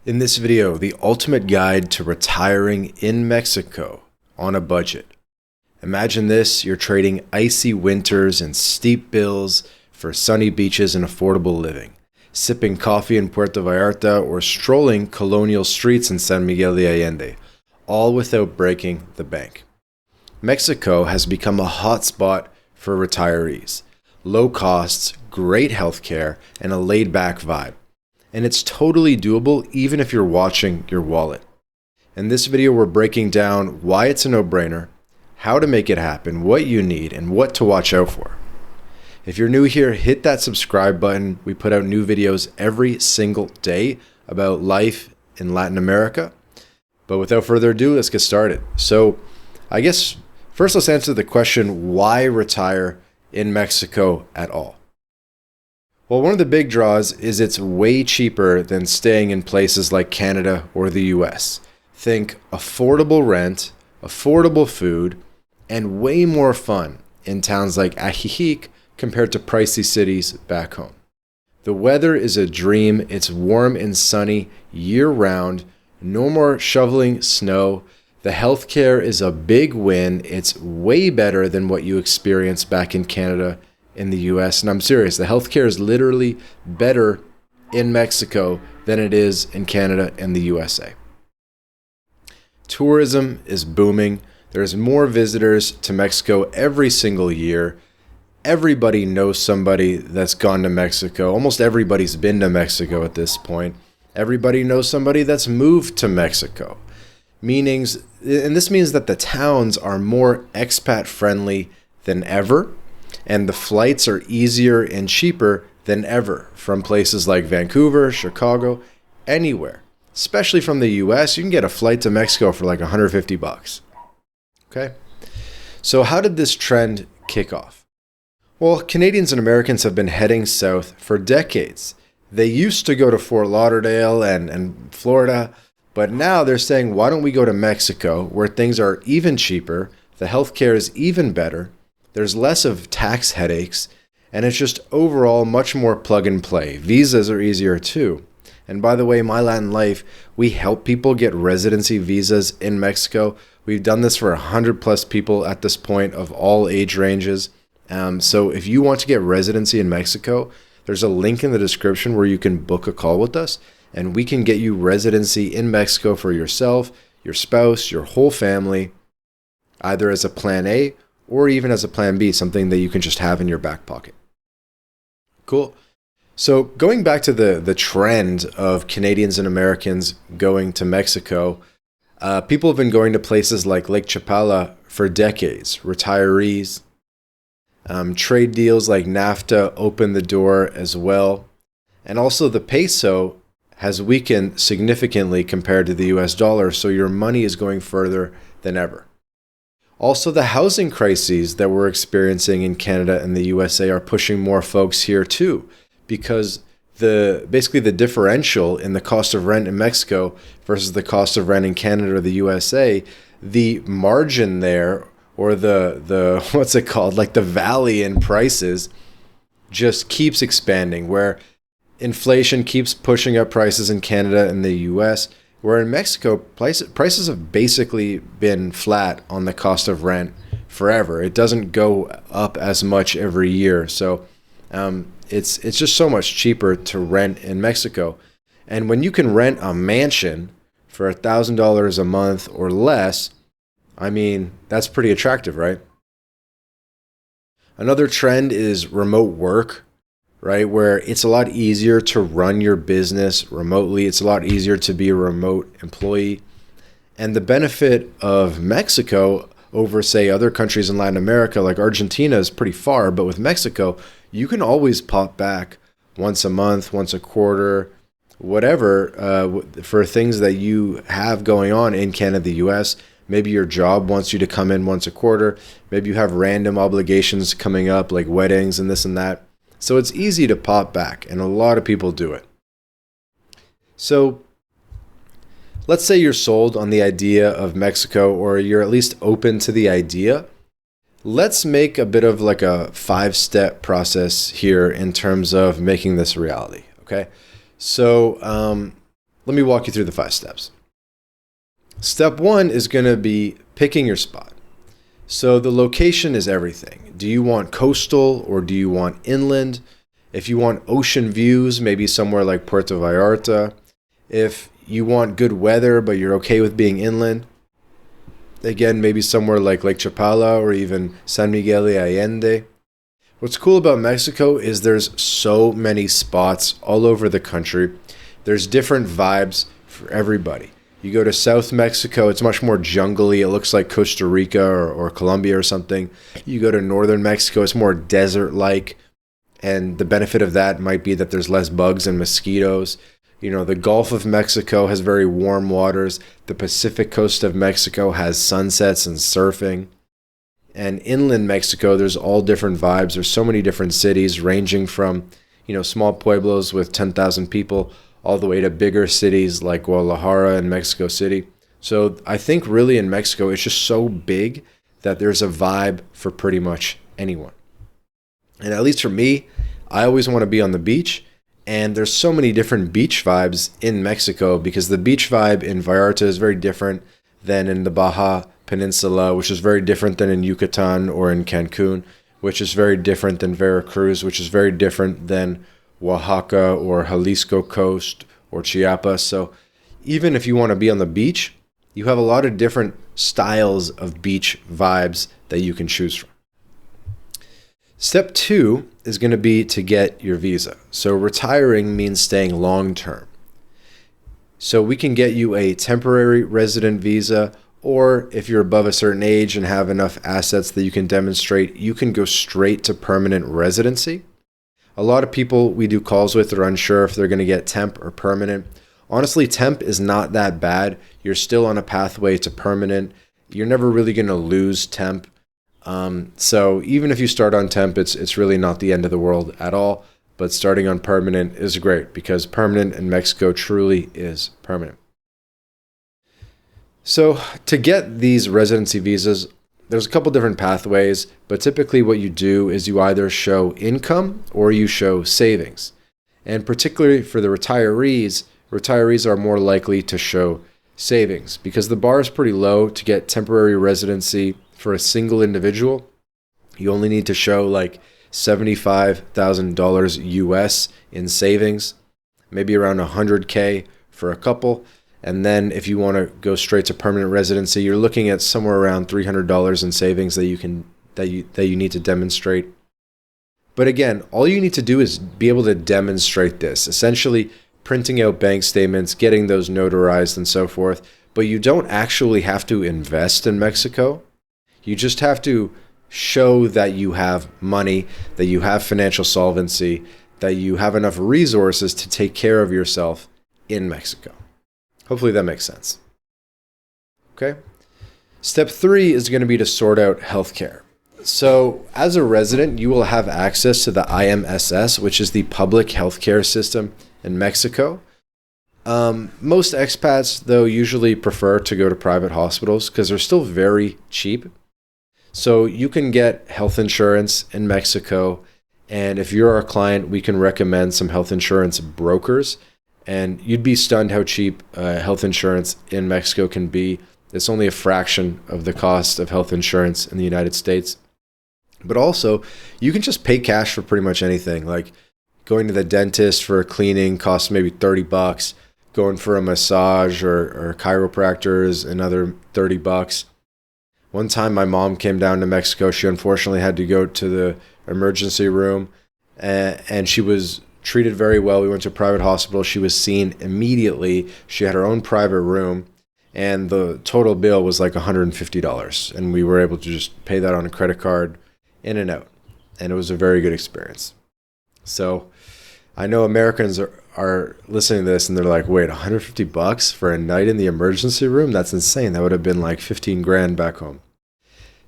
In this video, the ultimate guide to retiring in Mexico on a budget. Imagine this, you're trading icy winters and steep bills for sunny beaches and affordable living, sipping coffee in Puerto Vallarta or strolling colonial streets in San Miguel de Allende, all without breaking the bank. Mexico has become a hotspot for retirees. Low costs, great healthcare, and a laid-back vibe. And it's totally doable even if you're watching your wallet. In this video, we're breaking down why it's a no-brainer, how to make it happen, what you need, and what to watch out for. If you're new here, hit that subscribe button. We put out new videos every single day about life in Latin America. But without further ado, let's get started. So I guess first let's answer the question, why retire in Mexico at all? Well, one of the big draws is it's way cheaper than staying in places like Canada or the US. Think affordable rent, affordable food, and way more fun in towns like Ajijic compared to pricey cities back home. The weather is a dream. It's warm and sunny year-round. No more shoveling snow. The healthcare is a big win. It's way better than what you experience back in Canada in the US. And I'm serious, the healthcare is literally better in Mexico than it is in Canada and the USA. Tourism is booming. There's more visitors to Mexico every single year. Everybody knows somebody that's gone to Mexico. Almost everybody's been to Mexico at this point. Everybody knows somebody that's moved to Mexico. And this means that the towns are more expat friendly than ever. And the flights are easier and cheaper than ever from places like Vancouver, Chicago, anywhere. Especially from the US, you can get a flight to Mexico for like $150. Okay? So how did this trend kick off? Well, Canadians and Americans have been heading south for decades. They used to go to Fort Lauderdale and Florida, but now they're saying, why don't we go to Mexico where things are even cheaper, the healthcare is even better, there's less of tax headaches, and it's just overall much more plug and play. Visas are easier too. And by the way, MyLatinLife, we help people get residency visas in Mexico. We've done this for 100 plus people at this point of all age ranges. So if you want to get residency in Mexico, there's a link in the description where you can book a call with us, and we can get you residency in Mexico for yourself, your spouse, your whole family, either as a plan A or even as a plan B, something that you can just have in your back pocket. Cool. So going back to the trend of Canadians and Americans going to Mexico, people have been going to places like Lake Chapala for decades. Retirees, trade deals like NAFTA opened the door as well. And also the peso has weakened significantly compared to the US dollar, so your money is going further than ever. Also, the housing crises that we're experiencing in Canada and the USA are pushing more folks here too, because basically the differential in the cost of rent in Mexico versus the cost of rent in Canada or the USA, the margin there, or the what's it called, like the valley in prices, just keeps expanding, where inflation keeps pushing up prices in Canada and the US, where in Mexico, prices have basically been flat on the cost of rent forever. It doesn't go up as much every year. So it's just so much cheaper to rent in Mexico. And when you can rent a mansion for $1,000 a month or less, I mean, that's pretty attractive, right? Another trend is remote work, right? Where it's a lot easier to run your business remotely. It's a lot easier to be a remote employee. And the benefit of Mexico over, say, other countries in Latin America, like Argentina is pretty far, but with Mexico, you can always pop back once a month, once a quarter, whatever, for things that you have going on in Canada, the US. Maybe your job wants you to come in once a quarter. Maybe you have random obligations coming up, like weddings and this and that. So it's easy to pop back, and a lot of people do it. So let's say you're sold on the idea of Mexico, or you're at least open to the idea. Let's make a bit of like a 5-step process here in terms of making this a reality, okay? So let me walk you through the 5 steps. Step 1 is going to be picking your spot. So the location is everything. Do you want coastal or do you want inland? If you want ocean views, maybe somewhere like Puerto Vallarta. If you want good weather but you're okay with being inland, again, maybe somewhere like Lake Chapala or even San Miguel de Allende. What's cool about Mexico is there's so many spots all over the country. There's different vibes for everybody. You go to South Mexico, it's much more jungly. It looks like Costa Rica or Colombia or something. You go to northern Mexico, it's more desert-like. And the benefit of that might be that there's less bugs and mosquitoes. You know, the Gulf of Mexico has very warm waters. The Pacific coast of Mexico has sunsets and surfing. And inland Mexico, there's all different vibes. There's so many different cities ranging from, small pueblos with 10,000 people all the way to bigger cities like Guadalajara and Mexico City. So I think really in Mexico, it's just so big that there's a vibe for pretty much anyone. And at least for me, I always want to be on the beach. And there's so many different beach vibes in Mexico because the beach vibe in Vallarta is very different than in the Baja Peninsula, which is very different than in Yucatan or in Cancun, which is very different than Veracruz, which is very different than Oaxaca or Jalisco coast or Chiapas. So even if you want to be on the beach, you have a lot of different styles of beach vibes that you can choose from. Step 2 is going to be to get your visa. So retiring means staying long term. So we can get you a temporary resident visa, or if you're above a certain age and have enough assets that you can demonstrate, you can go straight to permanent residency. A lot of people we do calls with are unsure if they're going to get temp or permanent. Honestly, temp is not that bad. You're still on a pathway to permanent. You're never really going to lose temp. So even if you start on temp, it's really not the end of the world at all. But starting on permanent is great because permanent in Mexico truly is permanent. So to get these residency visas, there's a couple different pathways, but typically what you do is you either show income or you show savings. And particularly for the retirees are more likely to show savings because the bar is pretty low to get temporary residency for a single individual. You only need to show like $75,000 US in savings, maybe around $100K for a couple. And then if you want to go straight to permanent residency, you're looking at somewhere around $300 in savings that you need to demonstrate. But again, all you need to do is be able to demonstrate this, essentially printing out bank statements, getting those notarized and so forth. But you don't actually have to invest in Mexico. You just have to show that you have money, that you have financial solvency, that you have enough resources to take care of yourself in Mexico. Hopefully that makes sense. Okay. Step 3 is going to be to sort out healthcare. So as a resident, you will have access to the IMSS, which is the public healthcare system in Mexico. Most expats, though, usually prefer to go to private hospitals because they're still very cheap. So you can get health insurance in Mexico. And if you're our client, we can recommend some health insurance brokers. And you'd be stunned how cheap health insurance in Mexico can be. It's only a fraction of the cost of health insurance in the United States. But also, you can just pay cash for pretty much anything. Like going to the dentist for a cleaning costs maybe $30. Going for a massage or chiropractor is another $30. One time my mom came down to Mexico. She unfortunately had to go to the emergency room and she was treated very well. We went to a private hospital. She was seen immediately. She had her own private room and the total bill was like $150. And we were able to just pay that on a credit card in and out. And it was a very good experience. So I know Americans are listening to this and they're like, wait, $150 for a night in the emergency room? That's insane. That would have been like 15 grand back home.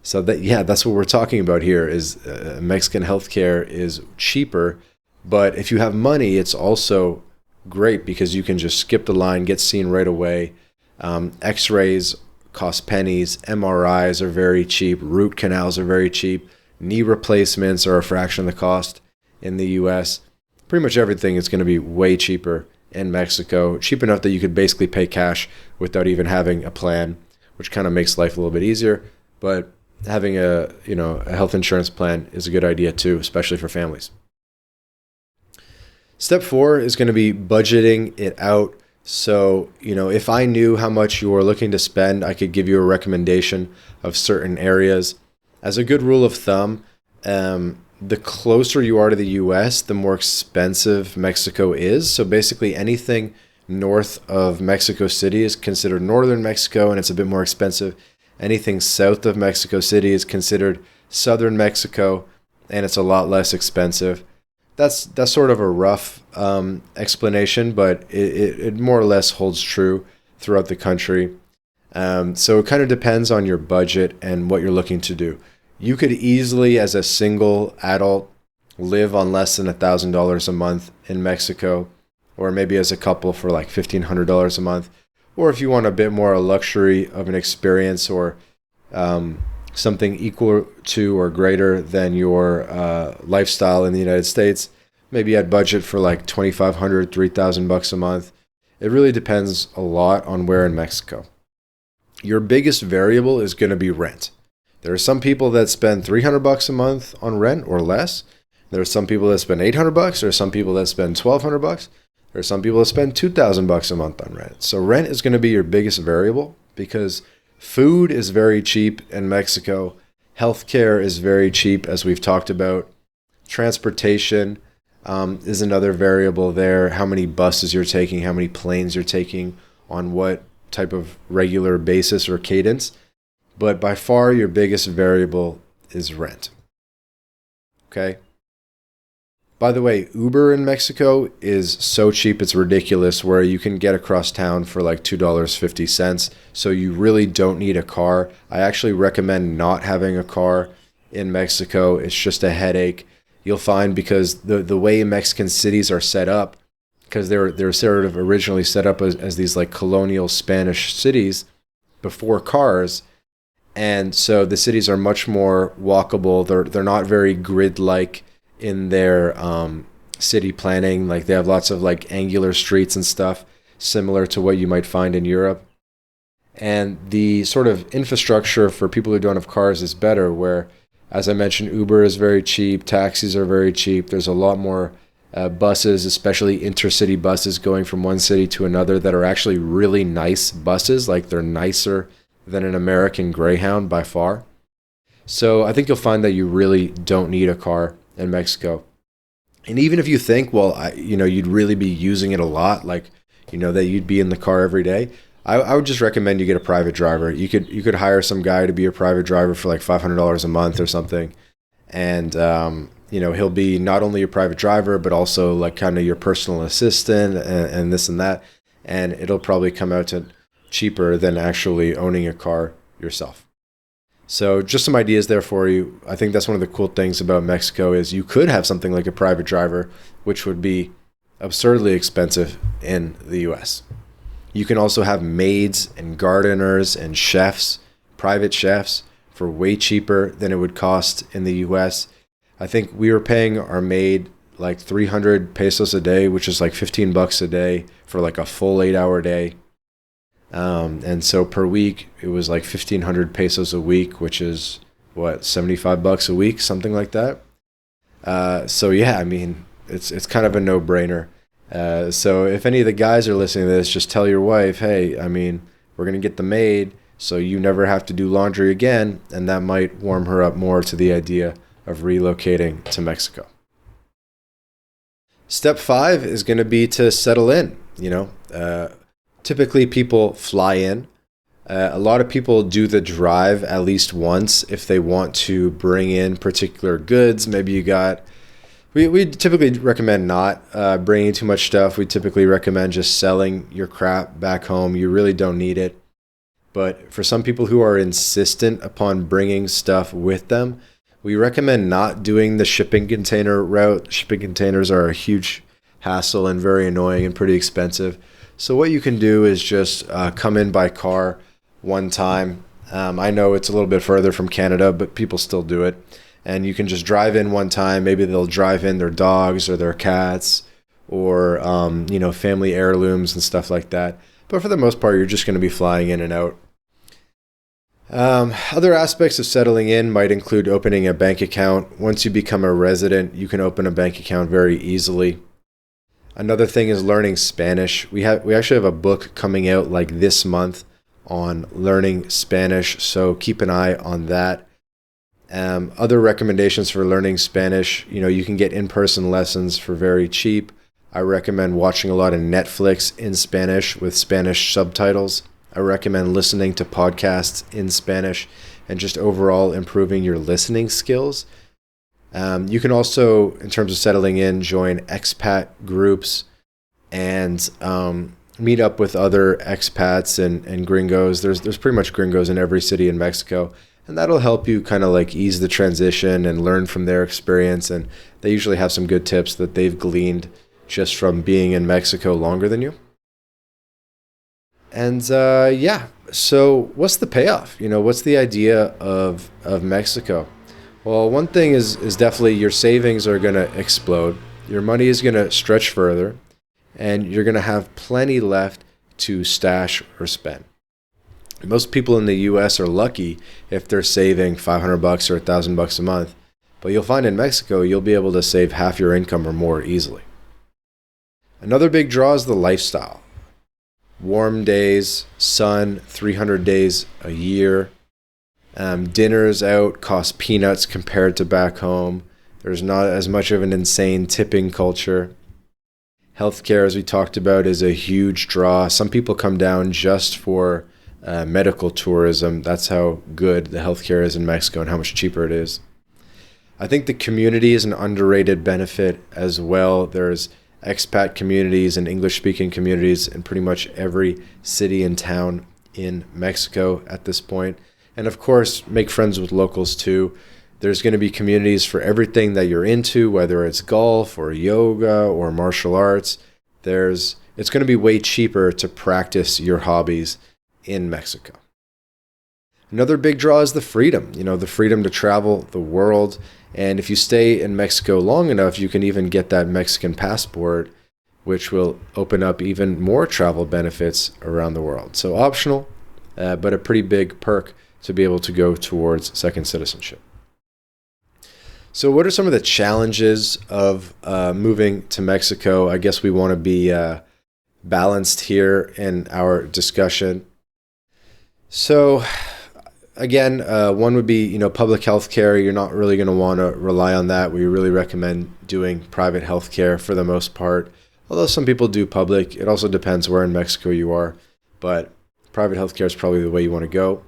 So that's what we're talking about here is Mexican healthcare is cheaper. But if you have money, it's also great because you can just skip the line, get seen right away. X-rays cost pennies. MRIs are very cheap. Root canals are very cheap. Knee replacements are a fraction of the cost in the U.S. Pretty much everything is going to be way cheaper in Mexico, cheap enough that you could basically pay cash without even having a plan, which kind of makes life a little bit easier. But having a health insurance plan is a good idea too, especially for families. Step 4 is going to be budgeting it out. So, if I knew how much you were looking to spend, I could give you a recommendation of certain areas. As a good rule of thumb, the closer you are to the US, the more expensive Mexico is. So basically anything north of Mexico City is considered northern Mexico, and it's a bit more expensive. Anything south of Mexico City is considered southern Mexico, and it's a lot less expensive. That's sort of a rough explanation, but it more or less holds true throughout the country. So it kind of depends on your budget and what you're looking to do. You could easily, as a single adult, live on less than $1,000 a month in Mexico, or maybe as a couple for like $1,500 a month. Or if you want a bit more luxury of an experience, or something equal to or greater than your lifestyle in the United States, maybe I'd budget for like $2,500, $3,000 a month. It really depends a lot on where in Mexico. Your biggest variable is going to be rent. There are some people that spend $300 a month on rent or less. There are some people that spend $800. There are some people that spend $1,200. There are some people that spend $2,000 a month on rent. So rent is going to be your biggest variable, because food is very cheap in Mexico. Healthcare is very cheap, as we've talked about. Transportation is another variable there. How many buses you're taking, how many planes you're taking, on what type of regular basis or cadence. But by far your biggest variable is rent. Okay? By the way, Uber in Mexico is so cheap, it's ridiculous, where you can get across town for like $2.50. So you really don't need a car. I actually recommend not having a car in Mexico. It's just a headache. You'll find, because the way Mexican cities are set up, because they're sort of originally set up as these like colonial Spanish cities before cars. And so the cities are much more walkable. They're not very grid-like in their city planning. Like they have lots of like angular streets and stuff, similar to what you might find in Europe. And the sort of infrastructure for people who don't have cars is better, where, as I mentioned, Uber is very cheap, taxis are very cheap. There's a lot more buses, especially intercity buses going from one city to another, that are actually really nice buses. Like they're nicer than an American Greyhound by far. So I think you'll find that you really don't need a car in Mexico. And even if you think, well, you'd really be using it a lot, like, that you'd be in the car every day, I would just recommend you get a private driver. You could hire some guy to be your private driver for like $500 a month or something. And, he'll be not only your private driver, but also like kind of your personal assistant and this and that. And it'll probably come out to cheaper than actually owning a car yourself. So just some ideas there for you. I think that's one of the cool things about Mexico is you could have something like a private driver, which would be absurdly expensive in the US. You can also have maids and gardeners and chefs, private chefs, for way cheaper than it would cost in the US. I think we were paying our maid like 300 pesos a day, which is like $15 a day for like a full 8-hour day. And so per week, it was like 1,500 pesos a week, which is $75 a week, something like that. So yeah, I mean, it's kind of a no-brainer. So if any of the guys are listening to this, just tell your wife, hey, I mean, we're going to get the maid so you never have to do laundry again. And that might warm her up more to the idea of relocating to Mexico. Step 5 is going to be to settle in. Typically people fly in. A lot of people do the drive at least once if they want to bring in particular goods. Maybe we typically recommend not bringing too much stuff. We typically recommend just selling your crap back home. You really don't need it. But for some people who are insistent upon bringing stuff with them, we recommend not doing the shipping container route. Shipping containers are a huge hassle and very annoying and pretty expensive. So what you can do is just come in by car one time. I know it's a little bit further from Canada, but people still do it. And you can just drive in one time. Maybe they'll drive in their dogs or their cats or family heirlooms and stuff like that. But for the most part, you're just going to be flying in and out. Other aspects of settling in might include opening a bank account. Once you become a resident, you can open a bank account very easily. Another thing is learning Spanish. We actually have a book coming out like this month on learning Spanish, so keep an eye on that. Other recommendations for learning Spanish, you can get in-person lessons for very cheap. I recommend watching a lot of Netflix in Spanish with Spanish subtitles. I recommend listening to podcasts in Spanish and just overall improving your listening skills. You can also, in terms of settling in, join expat groups and meet up with other expats and gringos. There's pretty much gringos in every city in Mexico. And that'll help you kind of like ease the transition and learn from their experience. And they usually have some good tips that they've gleaned just from being in Mexico longer than you. And so what's the payoff? What's the idea of Mexico? Well, one thing is definitely your savings are going to explode. Your money is going to stretch further, and you're going to have plenty left to stash or spend. Most people in the U.S. are lucky if they're saving $500 or $1,000 a month, but you'll find in Mexico you'll be able to save half your income or more easily. Another big draw is the lifestyle. Warm days, sun, 300 days a year. Dinners out cost peanuts compared to back home. There's not as much of an insane tipping culture. Healthcare, as we talked about, is a huge draw. Some people come down just for medical tourism. That's how good the healthcare is in Mexico and how much cheaper it is. I think the community is an underrated benefit as well. There's expat communities and English-speaking communities in pretty much every city and town in Mexico at this point. And of course, make friends with locals too. There's going to be communities for everything that you're into, whether it's golf or yoga or martial arts. It's going to be way cheaper to practice your hobbies in Mexico. Another big draw is the freedom, the freedom to travel the world. And if you stay in Mexico long enough, you can even get that Mexican passport, which will open up even more travel benefits around the world. So optional, but a pretty big perk to be able to go towards second citizenship. So what are some of the challenges of moving to Mexico? I guess we want to be balanced here in our discussion. So again, one would be, public health care. You're not really going to want to rely on that. We really recommend doing private health care for the most part. Although some people do public. It also depends where in Mexico you are. But private health care is probably the way you want to go.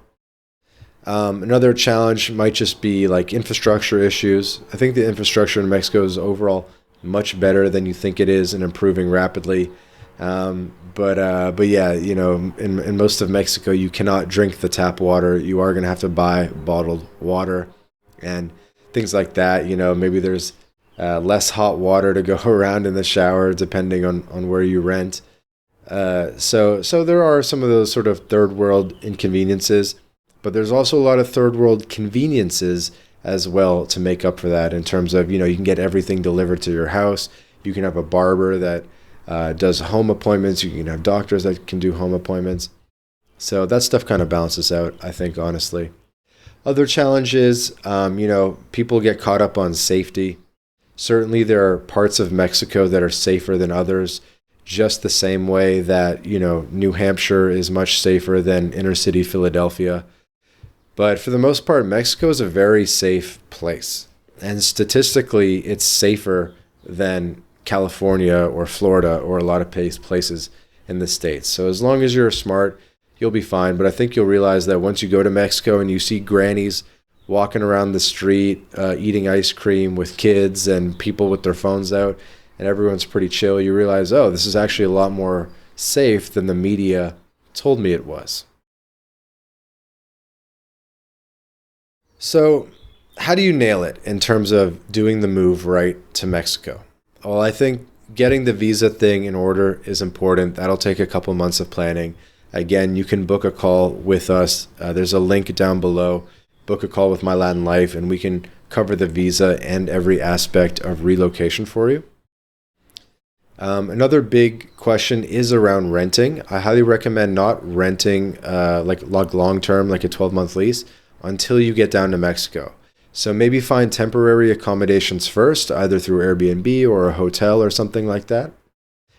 Another challenge might just be like infrastructure issues. I think the infrastructure in Mexico is overall much better than you think it is and improving rapidly. But yeah, in most of Mexico, you cannot drink the tap water. You are going to have to buy bottled water and things like that. Maybe there's less hot water to go around in the shower, depending on where you rent. So there are some of those sort of third world inconveniences, but there's also a lot of third world conveniences as well to make up for that in terms of, you can get everything delivered to your house. You can have a barber that does home appointments. You can have doctors that can do home appointments. So that stuff kind of balances out, I think, honestly. Other challenges, people get caught up on safety. Certainly there are parts of Mexico that are safer than others, just the same way that, New Hampshire is much safer than inner city Philadelphia. But for the most part, Mexico is a very safe place. And statistically, it's safer than California or Florida or a lot of places in the States. So as long as you're smart, you'll be fine. But I think you'll realize that once you go to Mexico and you see grannies walking around the street, eating ice cream with kids and people with their phones out, and everyone's pretty chill, you realize, oh, this is actually a lot more safe than the media told me it was. So how do you nail it in terms of doing the move right to Mexico? Well, I think getting the visa thing in order is important. That'll take a couple months of planning. Again, you can book a call with us. There's a link down below. Book a call with MyLatinLife, and we can cover the visa and every aspect of relocation for you. Another big question is around renting. I highly recommend not renting like long term, like a 12-month lease, until you get down to Mexico. So maybe find temporary accommodations first, either through Airbnb or a hotel or something like that.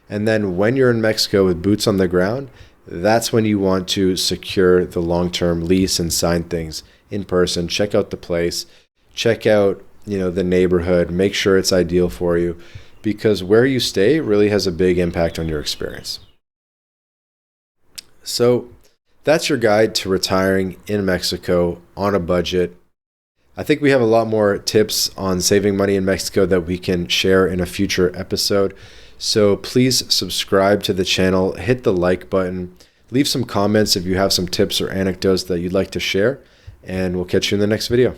And then when you're in Mexico with boots on the ground, that's when you want to secure the long-term lease and sign things in person. Check out the place, check out, the neighborhood, make sure it's ideal for you, because where you stay really has a big impact on your experience. So that's your guide to retiring in Mexico on a budget. I think we have a lot more tips on saving money in Mexico that we can share in a future episode. So please subscribe to the channel, hit the like button, leave some comments if you have some tips or anecdotes that you'd like to share, and we'll catch you in the next video.